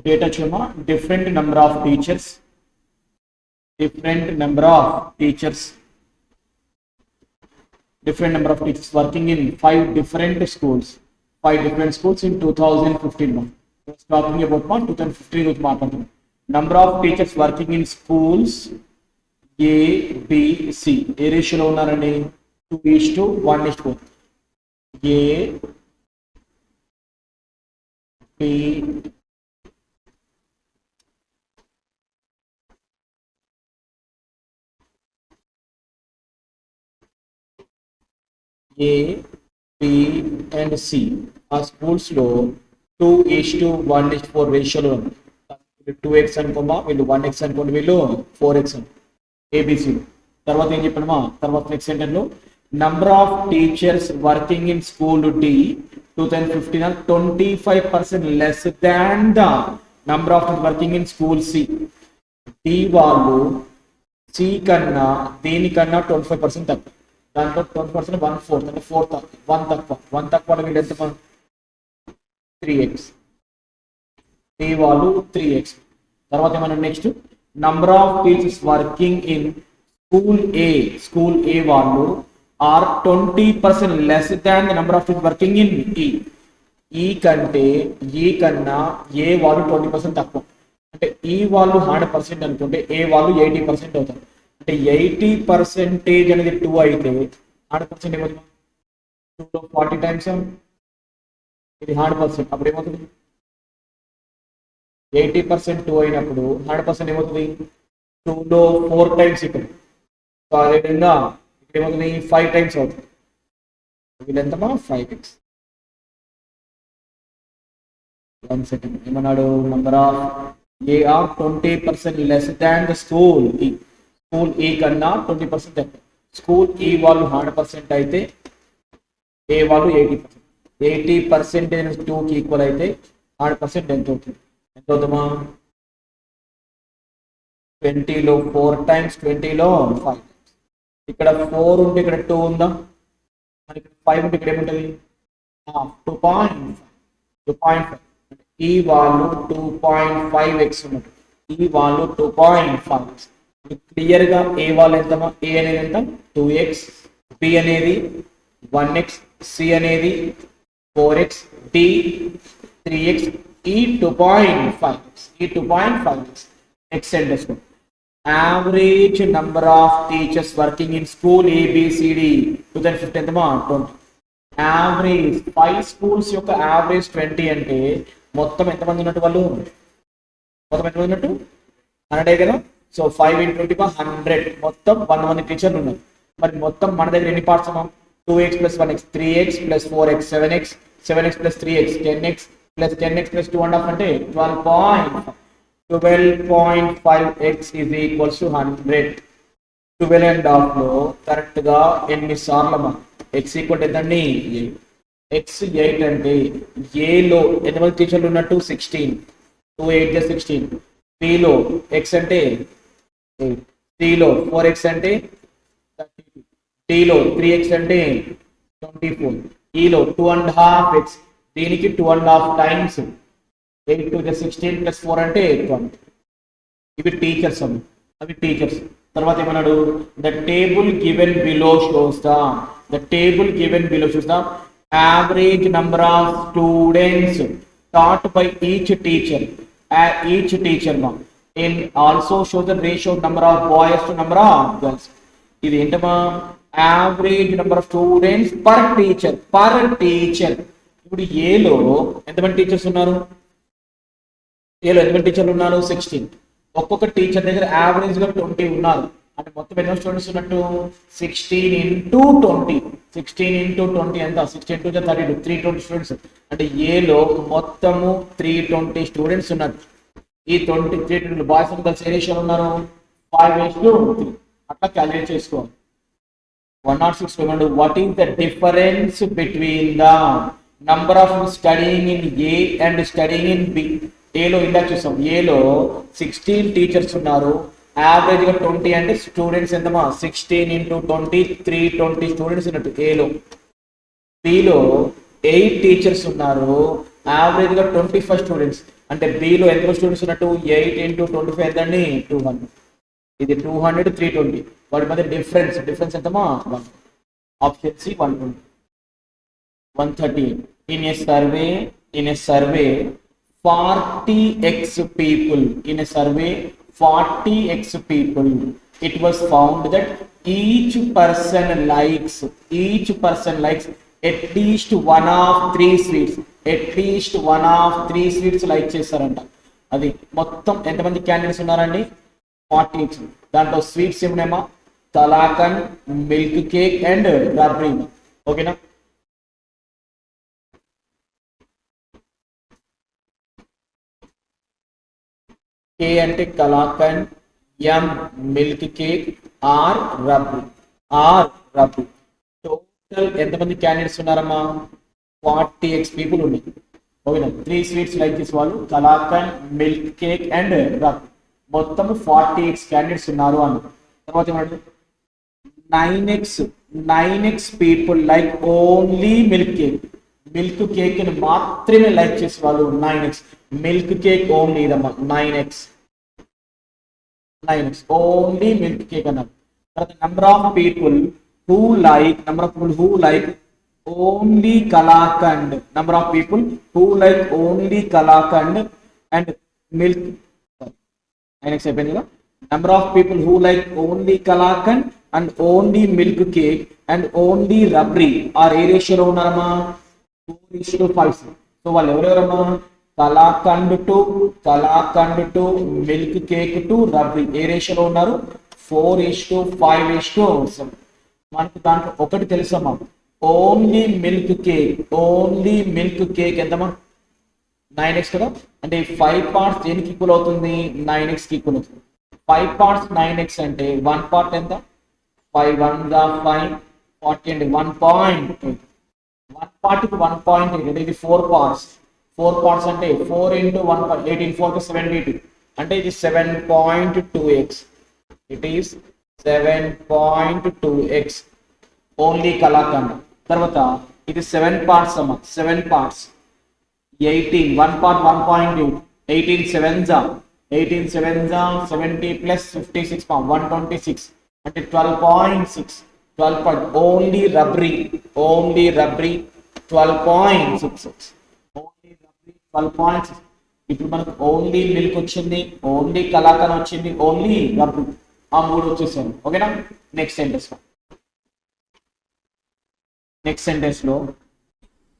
Data వచ్చేమో different number of teachers different number of teachers working in 5 different schools in 2015. Talking about 2015 with మాట్లాడుతున్నాం. Number of teachers working in schools A, B, C. ఏ రేషియోలో ఉన్నారండి? 2:1:4. A, B, A, B and C ఆ schools లో 2:1:4 రేషియోలో ఉంది. 2x అనుకోమా, వీళ్ళు 1x అనుకోండి, వీళ్ళు 4x ఏబిసి. తర్వాత ఏం చెప్పామా, తర్వాత నెక్స్ట్ సెంటెన్స్ లో number of teachers working in school D 2015 25% less than the number of working in school C. D వాళ్ళు సి కన్నా దేనికన్నా 25% తక్కువ. దాంట్లో 20% 1/4 అంటే 4 తక్కువ, 1 తక్కువ వీళ్ళు ఎంత 3x. డి వాళ్ళు 3x. తర్వాత ఏమన్నా next number of teachers working in school A వాళ్ళు are 20% less than the number of teachers working in ఈ కన్నా ఏ వాళ్ళు 20% తక్కువ. అంటే ఈ వాళ్ళు 100% అనుకుంటే ఏ వాళ్ళు 80% అవుతారు. అంటే 80% అనేది 2 అయితే 100% ఏమవుతుంది? 2 40 టైమ్స్ ఇది 100%. అప్పుడు ఏమవుతుంది? 80% 2 అయినప్పుడు 100% ఏమవుతుంది? 2లో 4 టైమ్స్ ఇక్కడ. సో అదేవిధంగా ఇక్కడ ఏమవుతుంది? 5 టైమ్స్ అవుతుంది. వీళ్ళెంతమా 5x. 1 సెకండ్ ఏమన్నాడు? Number of A are 20% less than the school ఈ కన్నా 20% తక్కువ. స్కూల్ ఈ వాళ్ళు 100% అయితే ఏ వాళ్ళు 80%. 80% 2కి ఈక్వల్ అయితే 100% ఎంత అవుతుంది? ఎంత అవుతామా? 20లో 4 టైమ్స్, 20లో 5 టైమ్స్. ఇక్కడ 4 ఉంటే ఇక్కడ 2 ఉందా? మరి ఇక్కడ 5 ఉంటే ఇక్కడ ఏముంటుంది? 2.5. ఈ వాళ్ళు 2.5x ఉన్నట్టు, ఈ వాళ్ళు 2.5x. క్లియర్ గా ఏ వాళ్ళు ఎంతమా? ఏ అనేది ఎంత? 2x, b అనేది 1x, c అనేది 4x, d 3x, e 2.5x. Next sentence. Average number of teachers working in school ABCD 2015 ఎంతమా? 20. Average 5 schools యొక్క యావరేజ్ 20 అంటే మొత్తం ఎంతమంది ఉన్నట్టు? వాళ్ళు మొత్తం ఎంతమంది ఉన్నట్టు? 100 కదా. సో 5 × 20 100. మొత్తం 100 మంది టీచర్లు ఉన్నారు. మరి మొత్తం మన దగ్గర ఎన్ని పార్ట్స్ అమ్మా? 2x + 1x 3x + 4x 7x 7x + 3x 10x + 10x + 2.5 అంటే 12.5x is equals to 100. 12.5 లో కరెక్ట్ గా ఎన్ని సార్లు అమ్మా? x ఈక్వల్ ఎంతండి? 8. x 8 అంటే ఏలో ఎంతమంది టీచర్లు ఉన్నట్టు? 16. 2 8 16. బిలో x అంటే 8. సిలో 4x అంటే 32. డిలో 3x అంటే 24. ఈలో 2.5x. దీనికి 2.5 టైమ్స్ 8 to the 16 + 4 అంటే 20. ఇవి టీచర్స్ అవి టీచర్స్. తర్వాత ఏమన్నాడు? The table given below shows the average number of students taught by each teacher and also show the ratio of number of boys to number of girls. ఇది ఏంటమ్మా? Average number of students per teacher. ఇప్పుడు ఏలో ఎంతమంది teachers ఉన్నారు? 16. ఒక్కొక్క teacher దగ్గర average గా 20 ఉన్నారు. అంటే మొత్తం ఎన్నో స్టూడెంట్స్ ఉన్నట్టు? 16 × 20. 16 × 20 ఎంత? 16 × 32 320 స్టూడెంట్స్. అంటే ఏలో మొత్తము 320 స్టూడెంట్స్ ఉన్నారు. ఈ 320 బాయ్స్ అండ్ గర్ల్స్ ఏ రేషియోలో ఉన్నారు? 5:3. అట్లా క్యాలిక్యులేట్ చేసుకోవాలి. 106 remember what is the difference between the number of studying in A and studying in B? A లో ఇందా చూసాం, A లో 16 టీచర్స్ ఉన్నారు, యావరేజ్ గా 20 అంటే స్టూడెంట్స్ ఎంతమా? 16 × 20 320 స్టూడెంట్స్ ఉన్నట్టు A లో. B లో 8 టీచర్స్ ఉన్నారు, యావరేజ్ గా 25 స్టూడెంట్స్. అంటే బిలో ఎంత స్టూడెంట్స్ ఉన్నట్టు 8 into 25 ఎంతండి 200. ఇది 200 320. వాటి మధ్య డిఫరెన్స్ ఎంతమా 1. Option C 120. 130. In a survey 40x people, in a survey 40x people, it was found that each person likes at least one of three sweets like చేస్తారంట. అది మొత్తం ఎంతమంది క్యాండిడేట్స్ ఉన్నారండి 40x. దాంట్లో స్వీట్స్ ఏమన్నా kalakand, milk cake and rabri. ఓకేనా? K అంటే kalakand, M milk cake, R rabri. Total ఎంతమంది క్యాండిడేట్స్ ఉన్నారమ్మా 40x పీపుల్ ఉన్నాయి. ఓకేనా? 3 స్వీట్స్ లైక్ చేసే వాళ్ళు kalakand, milk cake and rabri. మొత్తం 40x క్యాండిడేట్స్ ఉన్నారు అన్న. తర్వాత ఏమంటారు 9x people like only milk cake ని మాత్రమే లైక్ చేసే వాళ్ళు 9x. మిల్క్ కేక్ ఓన్లీ ఇదమ్మా 9x ఓన్లీ మిల్క్ కేక్ అన్నారు. తర్వాత number of people who like only kalakand, number of people who like only kalakand and milk 9x అయిపోయింది కదా. Number of people who like only kalakand and only milk cake and only rabri are ఏ రేషియోలో ఉన్నారమ్మా 4:5. So వాళ్ళు ఎవరెవరమ్మా kalakand to milk cake to rabri ఏ రేషియోలో ఉన్నారు 4:5. మనకు దాంట్లో ఒకటి తెలుసమ్మా ఓన్లీ మిల్క్ కేక్ ఎంతమ్మా 9x కదా. అంటే 5 parts దేనికి ఈక్వల్ అవుతుంది 9x కి ఈక్వల్ అవుతుంది. 5 parts 9x అంటే 1 part ఎంత 5 1 5 40 అంటే 1.8. 1 part కి 1.8 అంటే ఇది 4 parts అంటే 4 into 1 18 4 కి 72 అంటే ఇది 7.2x. It is 7.2x only kalakand. తర్వాత ఇది 7 parts అమ్మ 7 parts 18 1 part 1.8 18 7s 70 plus 56 126 అంటే 12.6 ఓన్లీ రబ్రీ 12.66 12.6. ఇప్పుడు మనకు ఓన్లీ మిల్క్ వచ్చింది, ఓన్లీ కలాకండ్ వచ్చింది, ఓన్లీ రబ్రీ ఆ 3 వచ్చేసాను. ఓకేనా? నెక్స్ట్ సెంటెన్స్ లో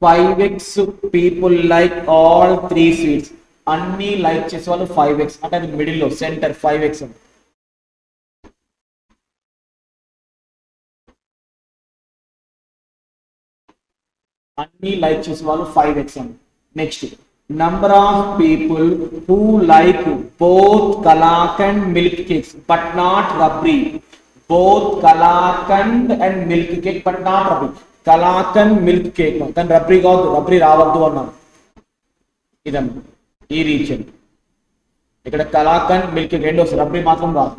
5x people like all 3 sweets. అన్ని లైక్ చేసే వాళ్ళు 5x అంటే అది మిడిల్ లో సెంటర్ 5x. అన్ని లైక్ చేసే వాళ్ళు 5x అని. Next number of people who like both kalakand milk cakes but not rabri. Both kalakand and milk cake but not rabri. Kalakand milk cake కానీ రబ్రీ కావద్దు, రబ్రీ రావద్దు అన్నాను. ఇదన్నా ఈ రీజన్ ఇక్కడ కలాకండ్ మిల్క్ కేక్ రెండు వస్తుంది, రబ్రీ మాత్రం రాదు.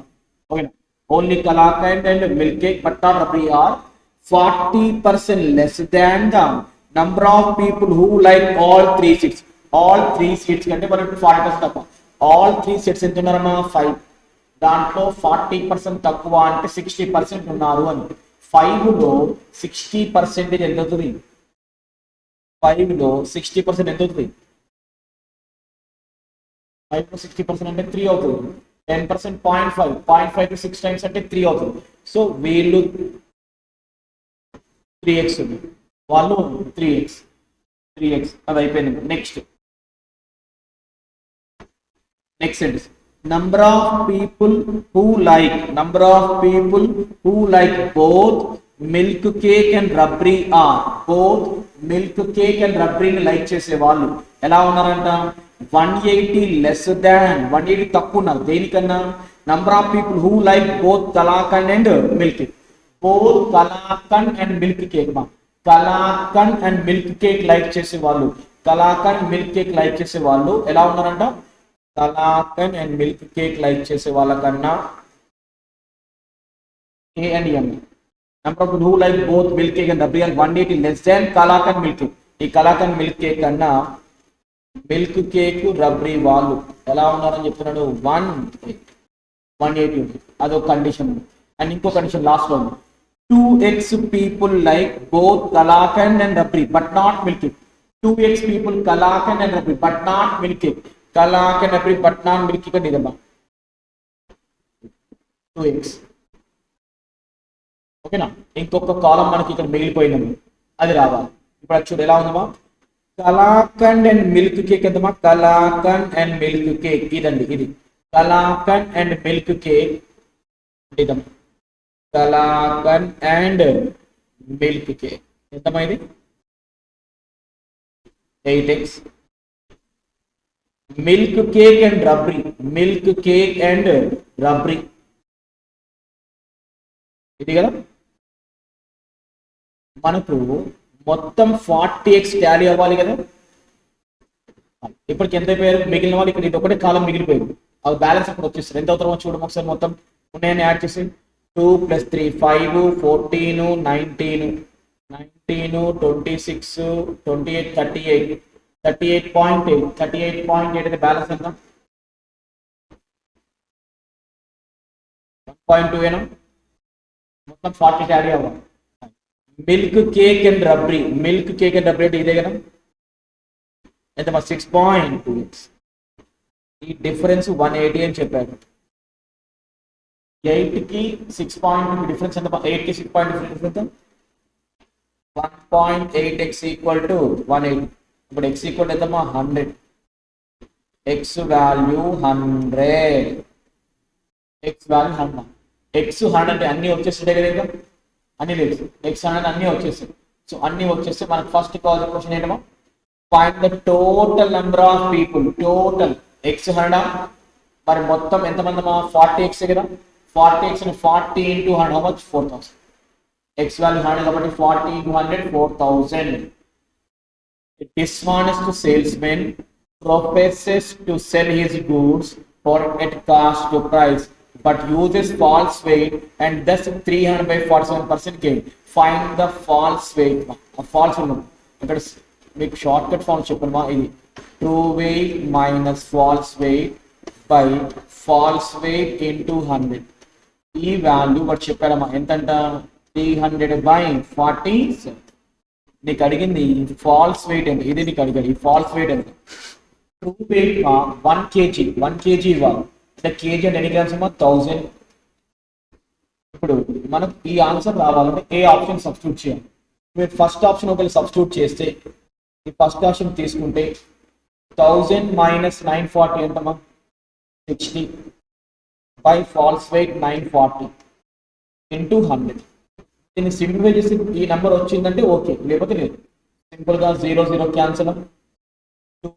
ఓకేనా? Only kalakand and milk cake but not rabri are 40% less than the number of people who like all 3 seats. All 3 seats కంటే మనకి 40% తక్కువ. All 3 seats ఎంత ఉన్నారమ్మా 5. దాంట్లో 40% తక్కువ అంటే 60% ఉన్నారు అని. 5లో 60% ఎంత అవుతుంది 5లో 60% ఎంత అవుతుంది 5లో 60% అంటే 3 అవుతుంది. 10% 0.5 to 6 times అంటే 3 అవుతుంది. సో వీళ్ళు 3x ఉంది, వాళ్ళు 3x అది అయిపోయింది. Next sentence number of people who like both milk cake and rubbery are both milk cake and rubbery ని లైక్ చేసే వాళ్ళు ఎలా ఉన్నారంట 180 less than 180 తక్కువ ఉన్నారు. దేనికన్నా number of people who like both kalakand and milk cake. both kalakand and milk cake kalakand and milk cake like చేసే వాళ్ళు ఎలా ఉన్నారంట kalakand and milk cake like చేసే వాళ్ళకన్నా A and M. Number of people who like both milk cake and rubbery are 180 less than kalakand milk cake. ఈ kalakand milk cake కన్నా milk cake rabri వాళ్ళు ఎలా ఉన్నారని చెప్తున్నాడు 180 ఉంది, అదొక కండిషన్. అండ్ ఇంకో కండిషన్ లాస్ట్ లో ఉంది, 2x people like both kalakand and rabri but not milk cake. 2x people kalakand and rabri but not milk cake. Kalakand rabri but not milk cake అంటే ఇదమ్మా 2x. ఓకేనా, ఇంకొక కాలం మనకి ఇక్కడ మిగిలిపోయిందమ్మా, అది రావాలి. ఇప్పుడు చూడు ఎలా ఉందమ్మా, కలాకండ్ అండ్ మిల్క్ కేక్ ఎంతమ్మా, కలాకండ్ అండ్ మిల్క్ కేక్ ఇదండి, ఇది కలాకండ్ అండ్ మిల్క్ కేక్ ఇదమ్మా, కలాకండ్ అండ్ మిల్క్ కేక్ ఎంతమ్మా ఇది 8x. Milk cake and rabri, milk cake and rabri ఇది కదా, మనకు మొత్తం 40x టాలీ అవ్వాలి కదా. ఇప్పటికి ఎంత అయిపోయారు మిగిలిన వాళ్ళు, ఇక్కడ ఇది ఒకటే కాలం మిగిలిపోయింది, అది బ్యాలెన్స్ అప్పుడు వచ్చేస్తారు. ఎంత అవుతారో చూడడం ఒకసారి, మొత్తం ఉన్నాయని యాడ్ చేసి 2 + 3 5 14 19 26 28 38 38.8 అయితే బ్యాలెన్స్ ఎంత 1.2 ఏనా, మొత్తం 40 టాలీ అవ్వాలి. Milk cake and rabri, milk cake and rabri అంటే ఇదే కదా, ఎంత 6.2x. ఈ డిఫరెన్స్ 180 అని చెప్పాడు. 8కి 6.2 డిఫరెన్స్ ఎంత, 8కి 6.2 డిఫరెన్స్ 1.8x ఈక్వల్ టు 180. ఇప్పుడు x ఈక్వల్ ఎంతమ్మా 100, x value 100, x value 100. x 100 అంటే అన్ని వచ్చేస్తుంటాయి కదా, ఇంకా అన్ని లేదు, x 100 అన్ని వచ్చేస్తాయి. సో అన్ని వచ్చేస్తే మనకు ఫస్ట్ కావాల్సిన క్వశ్చన్ ఏంటమ్మా, find the total number of people. Total x 100 మరి మొత్తం ఎంతమంది అమ్మా 40x కదా, 40x అని 40 into 100 how much 4000. x value 100 కాబట్టి 40 into 100 4000. A dishonest salesman professes to sell his goods for at cost price but uses false weight and thus 300 by 47% gain. Find the false weight. False weight ఇక్కడ మీకు short cut form చెప్పమ్మా, ఇది true weight minus false weight by false weight into 100. ఈ value వాడు చెప్పాడమ్మా ఎంతంట 300 by 47. నీకు అడిగింది falls wait ఎంత, ఇది నీకు అడిగాడు ఈ ఫాల్స్ వెయిట్ ఎంత. ట్రూ వెయిట్ 1 kg ఇవ్వాలి, అంటే కేజీ అంటే ఎన్ని గ్రామ్స్ అమ్మా 1000. ఇప్పుడు మనకు ఈ ఆన్సర్ రావాలంటే ఏ ఆప్షన్ సబ్స్టిట్యూట్ చేయాలి. మీరు ఫస్ట్ ఆప్షన్ ఒకవేళ సబ్స్టిట్యూట్ చేస్తే, ఈ ఫస్ట్ ఆప్షన్ తీసుకుంటే 1000 minus 940 ఎంతమ్మా 60 by false weight 940 into 100. దీన్ని సింప్లిఫై చేసి ఈ నెంబర్ వచ్చిందంటే ఓకే, లేకపోతే లేదు. సింపుల్ గా 0 0 క్యాన్సిల్, 2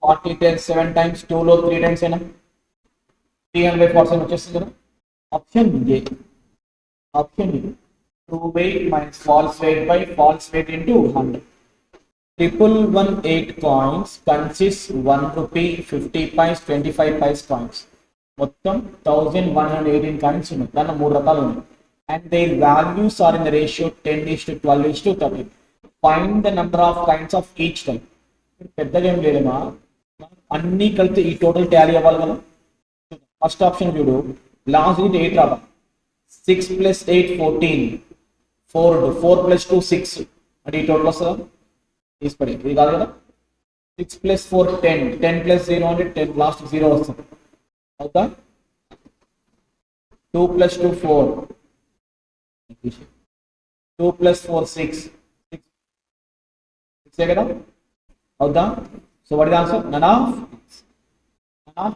40 10 7 times 2 లో 3 times అయినా 300% వచ్చేస్తుంది కదా. Option A, option A true weight minus false weight by false weight into 100. 1118 coins consists 1 rupee 50 paise 25 paise coins. మొత్తం 1118 కాయిన్స్ ఉన్నాయి, దాంట్లో 3 రకాలు ఉన్నాయి. And their values are in the ratio 10:12:13. Find the number of kinds of each type. పెద్దగా ఏం లేదమ్మా, అన్ని కలిపి ఈ టోటల్ టాలీ అవ్వాలి కదా. ఫస్ట్ ఆప్షన్ చూడు, లాస్ట్ ఇది 8 రావాలి, 6 + 8 14, 4 + 2 6 అంటే ఈ టోటల్ వస్తుందా తీసిపడి, ఇది కాదు కదా. 6 + 4 10, 10 + 0 అంటే 10, లాస్ట్ 0 వస్తుంది అవుతా. 2 + 2 4, 2 + 4 6 కదా అవుతా. So what is answer, none of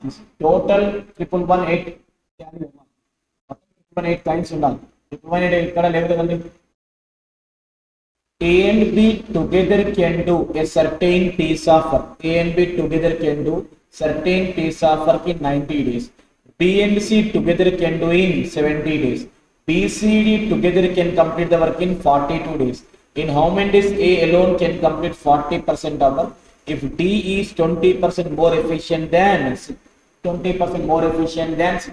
this. Total 1118 8 times ఉండాలి. 1118 ఇక్కడ లేదు కదండి. A and B together can do a certain piece of work. A and B together can do certain piece of work in 90 days. B and C together can do in 70 days. B, C, D together can complete the work in 42 days. In how many days A alone can complete 40% of work? If D is 20% more efficient than C, 20% more efficient than C.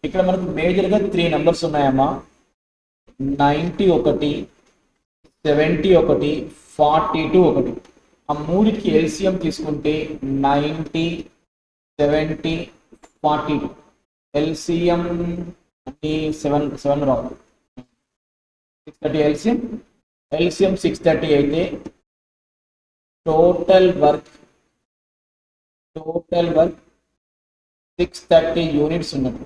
ఇక్కడ మనకు మేజర్గా 3 numbers ఉన్నాయమ్మా, 90 ఒకటి, 70 ఒకటి, 42 ఒకటి. ఆ మూడిటికి LCM తీసుకుంటే 90, 70, 42. ఎల్సిఎం అంటే 7 రావాలి. 630 ఎల్సిఎం. ఎల్సిఎం 630 అయితే టోటల్ వర్క్ 630 యూనిట్స్ ఉన్నట్టు.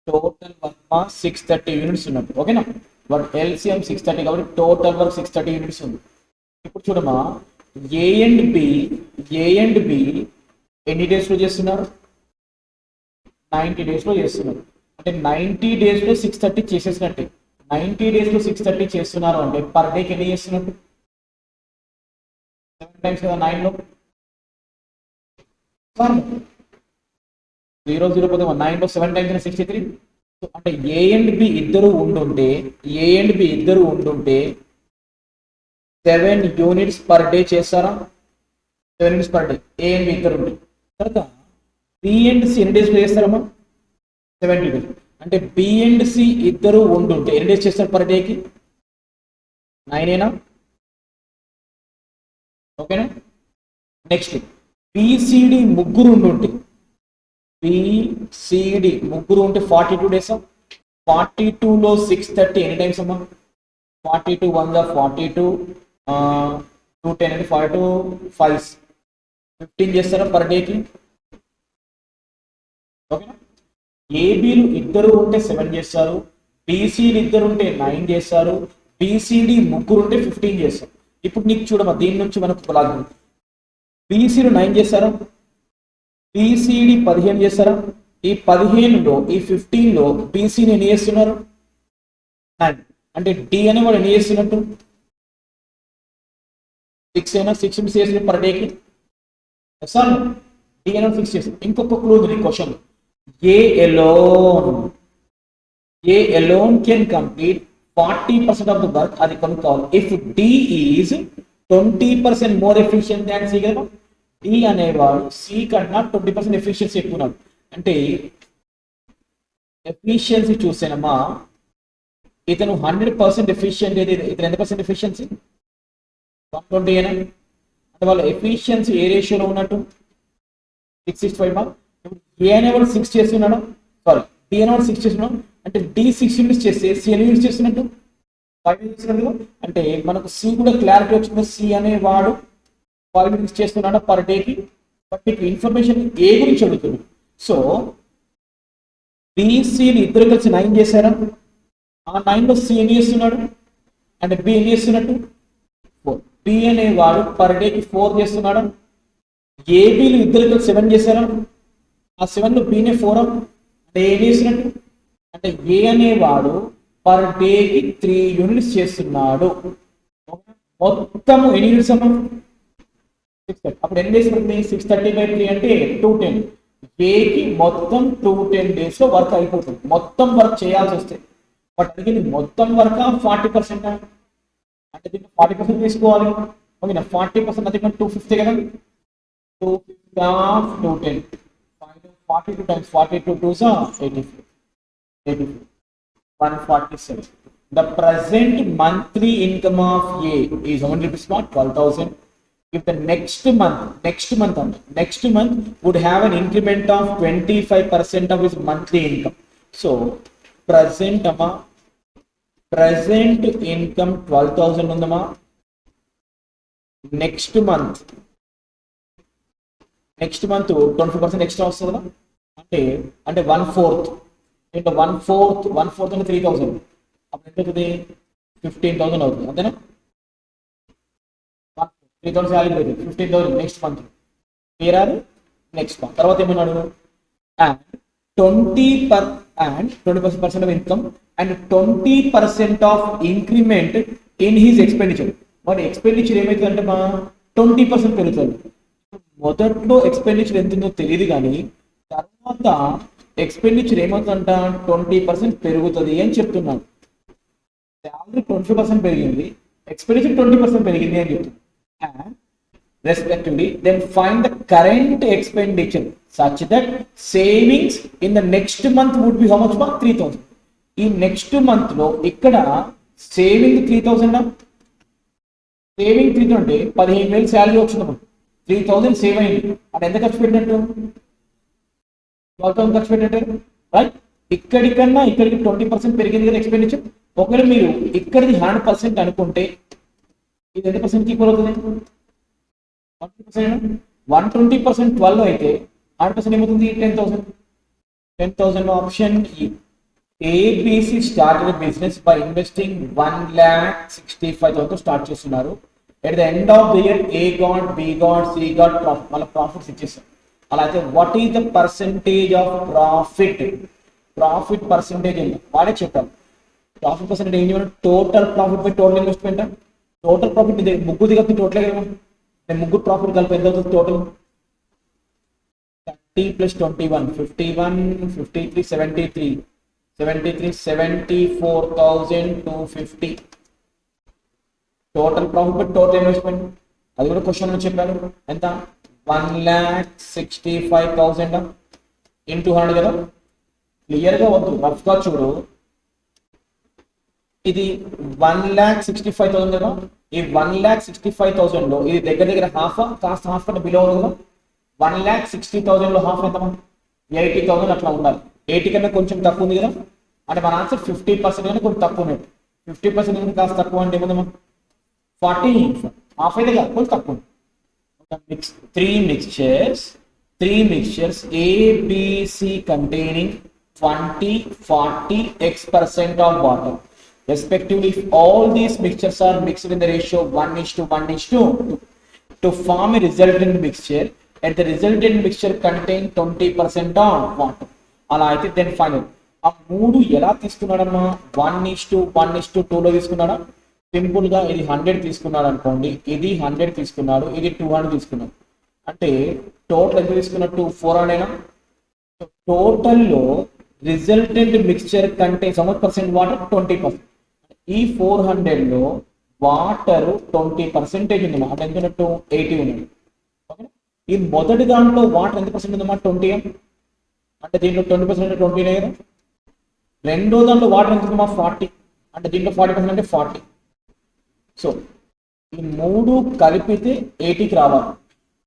టోటల్ వర్క్ 630 యూనిట్స్ ఉన్నట్టు. ఓకేనా? బట్ ఎల్సిఎం 630 కాబట్టి టోటల్ వర్క్ 630 యూనిట్స్ ఉంది. ఇప్పుడు చూడమా, ఏ అండ్ బి ఎన్ని డేస్లో చేస్తున్నారు? 90 డేస్లో చేస్తున్నారు. అంటే 90 డేస్లో 630 చేసేసినట్టే. 90 డేస్లో 630 చేస్తున్నారు అంటే పర్ డేకి ఎన్ని చేస్తున్నట్టు? 7 టైమ్స్ కదా 9లో. 0 పోతే 9లో 7 టైమ్స్ 63. అంటే ఏ అండ్ బి ఇద్దరు ఉండుంటే 7 యూనిట్స్ పర్ డే చేస్తారా? 7 units per day A and B ఇద్దరు ఉంటాయి. తర్వాత బి అండ్ సి ఎన్ని డేస్లో చేస్తారమ్మా? 70 డేస్. అంటే బి అండ్ సి ఇద్దరు ఉండుంటే ఎన్ని డేస్ చేస్తారు పర్ డేకి? 9ఏనా? ఓకేనా? నెక్స్ట్ బిసిడి ముగ్గురు ఉంటే 42 డేస్. 42లో 630 ఎన్ని టైమ్స్ అమ్మా? 42 1 42 210 అంటే 42 5 15 చేస్తారా పర్ డేకి? ఓకేనా? ఏబీలు ఇద్దరు ఉంటే 7 చేస్తారు, బీసీలు ఇద్దరు ఉంటే 9 చేస్తారు, బీసీడి ముగ్గురు ఉంటే 15 చేస్తారు. ఇప్పుడు నీకు చూడమా, దీని నుంచి మనకు లాగు. బీసీలు 9 చేస్తారా? బీసీడి 15 చేస్తారా? ఈ 15లో ఈ 15లో బీసీని ఎన్ని చేస్తున్నారు? 9. అంటే డి అనేవాడు ఎన్ని చేస్తున్నట్టు? 6 అయినా 6 చేసిన పర్ డేకి. సార్ డి అనేవాడు 6 చేస్తారు. ఇంకొక క్లూ ఉంది question. A alone can complete 40% of the work. అది కనుక్కోవాలి. If D is 20% more efficient than C కదా, D అనేవాడు C కన్నా 20% ఎఫిషియన్సీ ఎక్కువ ఉన్నాడు. అంటే ఎఫిషియన్సీ చూసానమ్మా, ఇతను 100% ఎఫిషియెంట్ అయితే ఇతను ఎంత పర్సెంట్ ఎఫిషియన్సీ? 120 ఏనా? అంటే వాళ్ళ ఎఫిషియన్సీ ఏ రేషియోలో ఉన్నట్టు? 665. ఏ అనేవాడు 6 చేస్తున్నాడు, సారీ డి అనేవాడు 6 చేస్తున్నాడు. అంటే డి 6 యూనిట్స్ చేస్తే సి ఎన్ని యూనిట్స్ చేస్తున్నట్టు? 5 చేస్తున్నట్టు. అంటే మనకు సి కూడా క్లారిటీ వచ్చింది. సి అనేవాడు 5 యూనిట్స్ చేస్తున్నాడు పర్ డేకి. బట్ మీకు ఇన్ఫర్మేషన్ ఏ గురించి అడుగుతుంది. సో బీసీని ఇద్దరు కలిసి 9 చేశారా? ఆ 9లో సి ఎన్ని చేస్తున్నాడు? అంటే బి ఎన్ని చేస్తున్నట్టు? 4. బి అనేవాడు పర్ డేకి 4 చేస్తున్నాడు. ఏబీలు ఇద్దరు కలిసి 7 చేశారా? ఆ 7లో బీనే 4 అంటే ఏం చేసినట్టు? అంటే ఏ అనేవాడు పర్ డేకి 3 యూనిట్స్ చేస్తున్నాడు. మొత్తం ఎన్ని యూనిట్స్ అమ్మా? 630. అప్పుడు ఎన్ని డేస్ పడుతుంది? 630/3 అంటే 210. ఏకి మొత్తం 210 డేస్ లో వర్క్ అయిపోతుంది. మొత్తం వర్క్ చేయాల్సి వస్తే. బట్ అందుకే మొత్తం వర్క్ 40%. అంటే దీన్ని 40% తీసుకోవాలి. ఓకేనా? 40% అది 250 కదా. 250 of 210. 42 times 42 2s are 84. 147. The present monthly income of A is how many rupees? 12,000. If the next month would have an increment of 25% of his monthly income. So present income 12,000 undama. Next month 25% extra వస్తుందా? అంటే 1/4 into 1/4 అంటే 3,000. అప్పుడు ఎంత అవుతుంది? 15,000 అవుతుంది. అంతేనా? 3,000 salary అవుతుంది. 15,000 next month. Clear అది? నెక్స్ట్ మంత్ తర్వాత ఏమన్నాడు? And 20% of income and 20% of increment in his expenditure. మరి ఎక్స్పెండిచర్ ఏమైతుంది అంటే మా 20% పెరుగుతుంది. మొదట్లో ఎక్స్పెండిచర్ ఎంతుందో తెలియదు, కానీ తర్వాత ఎక్స్పెండిచర్ ఏమవుతుందంట? 20% పెరుగుతుంది అని చెప్తున్నాను. శాలరీ 25% పెరిగింది, ఎక్స్పెండిచర్ 20% పెరిగింది అని చెప్తుంది. And respectively, then find the current expenditure such that savings in the next month would be how much? 3,000. ఈ నెక్స్ట్ మంత్ లో ఇక్కడ సేవింగ్ 3,000 సేవింగ్ 3 అంటే 15,000 శాలరీ వచ్చింది మనకు, 3,000 సేవ్ అయింది అంటే ఎంత ఖర్చు పెట్టినట్టు, 12,000 ఖర్చు పెట్టినట్టు, రైట్. ఇక్కడికన్నా ఇక్కడికి 20% పెరిగింది కదా ఎక్స్పెండిచర్. ఒకవేళ మీరు ఇక్కడిది 100% అనుకుంటే ఇది ఎంత పర్సెంట్కి ఈక్వల్ అవుతుంది, 120% 12 అయితే 100% ఏమవుతుంది, 10,000. 10,000 ఆప్షన్ ఈ. ABC started business by investing 1,65,000 start చేస్తున్నారు. At the end of the year A got, B got, C got profit, మళ్ళీ ప్రాఫిట్స్ ఇచ్చేస్తారు. అలా అయితే what is the percentage of profit, profit percentage ఎంత వాడే చెప్పాలి. ప్రాఫిట్ పర్సెంటేజ్ ఏం చెప్పాలి, total profit by total investment. Total profit ముగ్గురు కలిపి టోటల్ కదా, నేను ముగ్గురు ప్రాఫిట్ కలిపి ఎంత అవుతుంది total, 30 + 21 51 53 73 74,250 total profit by total investment. అది కూడా క్వశ్చన్ లో చెప్పాను ఎంత, 1,65,000 ఇంటూ 100 కదా. క్లియర్ గా వద్దు, రఫ్ గా చూడు. ఇది 1,65,000 కదా. ఈ 1,65,000 లో ఇది దగ్గర దగ్గర హాఫ్, కాస్త హాఫ్ కంటే బిలో ఉంది కదా. 1,60,000 లో హాఫ్ ఎంత, 80,000 అట్లా ఉండాలి. 80 కన్నా కొంచెం తక్కువ ఉంది కదా, అంటే మన ఆన్సర్ 50% కన్నా కొంచెం తక్కువ ఉన్నట్టు. 50% కాస్త తక్కువ అంటే ఏముందమ్మా, 40, హాఫ్ అయితే కాదు కొంచెం తక్కువ. Three mixtures ABC containing 20, 40, X% of water. Respectively, if all these mixtures are mixed in the ratio 1:1:2 to form a resultant mixture, and the resultant mixture contain 20% of water. అలా అయితే దెన్ ఫైనల్ ఆ మూడు ఎలా తీసుకున్నాడమ్మా, 1:1:2 లో తీసుకున్నాడా. Simple గా ఇది 100 తీసుకున్నాడు అనుకోండి, ఇది 100 తీసుకున్నాడు, ఇది 200 తీసుకున్నాడు. అంటే టోటల్ ఎంత తీసుకున్నట్టు, 400. టోటల్లో రిజల్టెంట్ మిక్స్చర్ కంటే 70% వాటర్, 20%. ఈ 400 లో వాటర్ 20% ఉంది, అంటే ఎంత ఉన్నట్టు 80 ఉన్నది. ఓకే, ఈ మొదటి దాంట్లో వాటర్ ఎంత పర్సెంట్ ఉందమ్మా, 20, అంటే దీంట్లో 20% 20 కదా. రెండో దాంట్లో వాటర్ ఎంత ఉందమ్మా, 40, అంటే దీంట్లో 40% అంటే 40. సో ఈ మూడు కలిపితే 80కి రావాలి.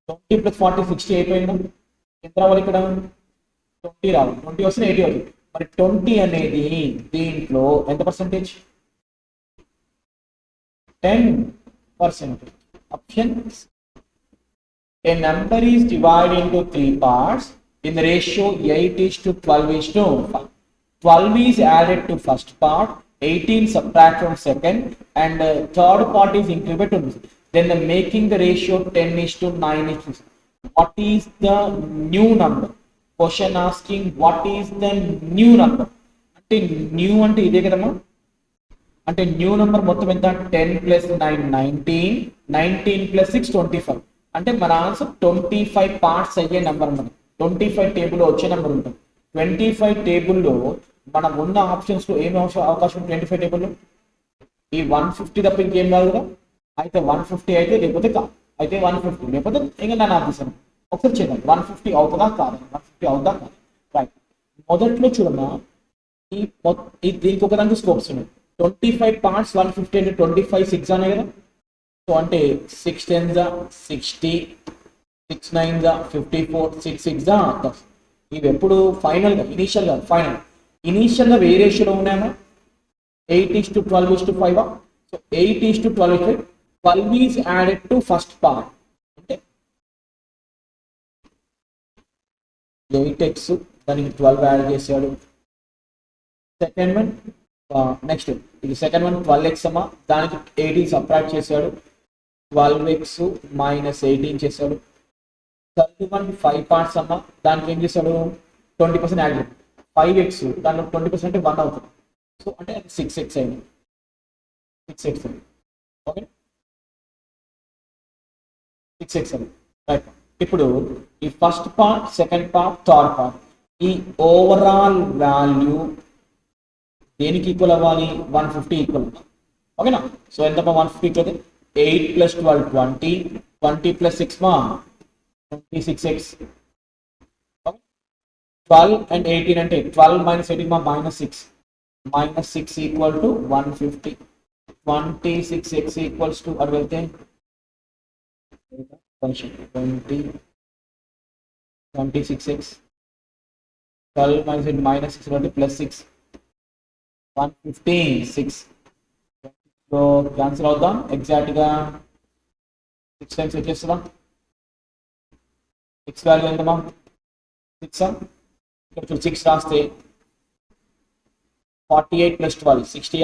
20 + 40 60 అయిపోయిందా, ఎంత రావాలి ఇక్కడ, 20 రావాలి. 20 వస్తే 80 అవుతుంది. మరి 20 అనేది దీంట్లో ఎంత percentage, 10%. Option a number is divided into 3 parts in the ratio 8:12:5. 12 is added to first part, 18 subtract from second, and third part is included to this. Then making the ratio 10:9. What is the new number? Question asking what is the new number. అంటే new అంటే ఇదే కదమ్మా, అంటే new number మొత్తం ఎంత, 10 + 9 19, 19 + 6 25. అంటే మన answer 25 parts అయ్యే నెంబర్ మనకి 25 టేబుల్లో వచ్చే నెంబర్ ఉంటుంది. 25 టేబుల్లో మనం ఉన్న ఆప్షన్స్ లో ఏమి అవకాశం, 25 టేబుల్లో ఈ 150 తప్ప ఇంకేం కాదు కదా. అయితే 150 అయితే, లేకపోతే కాదు, అయితే 150 లేకపోతే ఇంకా నేను ఆపేసాను. ఒకసారి చేద్దాం, 150 అవుతుందా కాదు, 150 అవుతుందా కాదు. రైట్, మొదట్లో చూడమ్మా, ఈ దీనికి ఒకదానికి స్కోప్స్ ఉన్నాయి. 25 పార్ట్స్ 150 అంటే 25 6 అనే కదా. సో అంటే 6 10s 60, 6 9s 54, 6 6s 30. ఇవి ఎప్పుడు ఫైనల్ గా, ఇనీషియల్ గా, ఫైనల్ ఇనీషియల్ గా ఏ రేషియోలో ఉన్నాయన్నా, 8:12:5. So 8:12:5. 12 is added to first part, అంటే 8x దానికి 12 యాడ్ చేశాడు. సెకండ్ వన్ నెక్స్ట్ ఇది సెకండ్ వన్ 12x అమ్మా, దానికి 18 సబ్ట్రాక్ట్ చేశాడు, 12x - 18 చేశాడు. థర్డ్ వన్ 5 పార్ట్స్ అమ్మా, దానికి ఏం చేశాడు, 20% యాడ్ చేశాడు. 5x దాంట్లో 20% అంటే 1 అవుతుంది. సో అంటే అది 6x అయింది, 6x అయింది. ఓకే, 6x అయింది. రైట్, ఇప్పుడు ఈ first part, second part, third part, ఈ ఓవరాల్ వాల్యూ దేనికి ఈక్వల్ అవ్వాలి, 150 ఈక్వల్. ఓకేనా. సో ఎంత 150 ఈక్వల్, 8 + 12 20, 20 + 6 26x. 12 and 18 అంటే 12 - 18 -6, -6 = 150. 26x ఈక్వల్స్ టు అటు వెళ్తే 26x 12 minus 6 అంటే ప్లస్ 6 156 సో క్యాన్సిల్ అవుదాం ఎగ్జాక్ట్గా 6 టైమ్స్ వచ్చేస్తుందా x వాల్యూ ఎంతమా 6 ఇక్కడ 6 రాస్తే 48 plus 12 60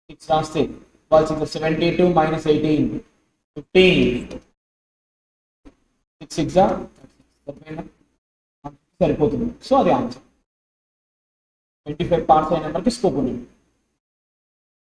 6 రాస్తే 72 minus 18 15 6 సరిపోతుంది సో అది ఆన్సర్ 25 పార్ట్స్ అయిన నెంబర్కి స్కోప్ ఉంది